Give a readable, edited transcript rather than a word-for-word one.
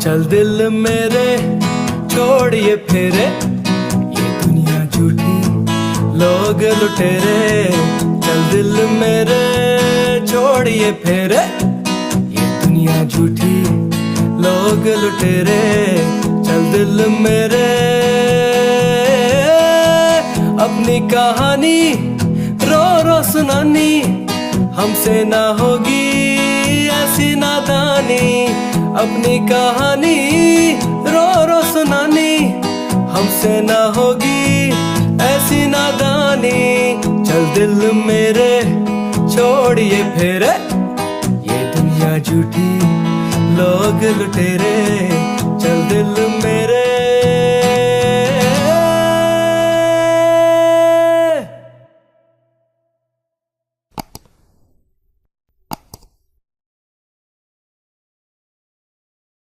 चल दिल मेरे छोड़िए फेरे, ये दुनिया झूठी लोग लुटेरे। चल दिल मेरे छोड़िए फेरे, ये दुनिया झूठी लोग लुटेरे। चल दिल मेरे अपनी कहानी रो रो सुनानी, हमसे ना होगी ऐसी नादानी। अपनी कहानी रो रो सुनानी, हमसे ना होगी ऐसी नादानी। चल दिल मेरे छोड़िए फेरे, ये दुनिया झूठी लोग लुटेरे।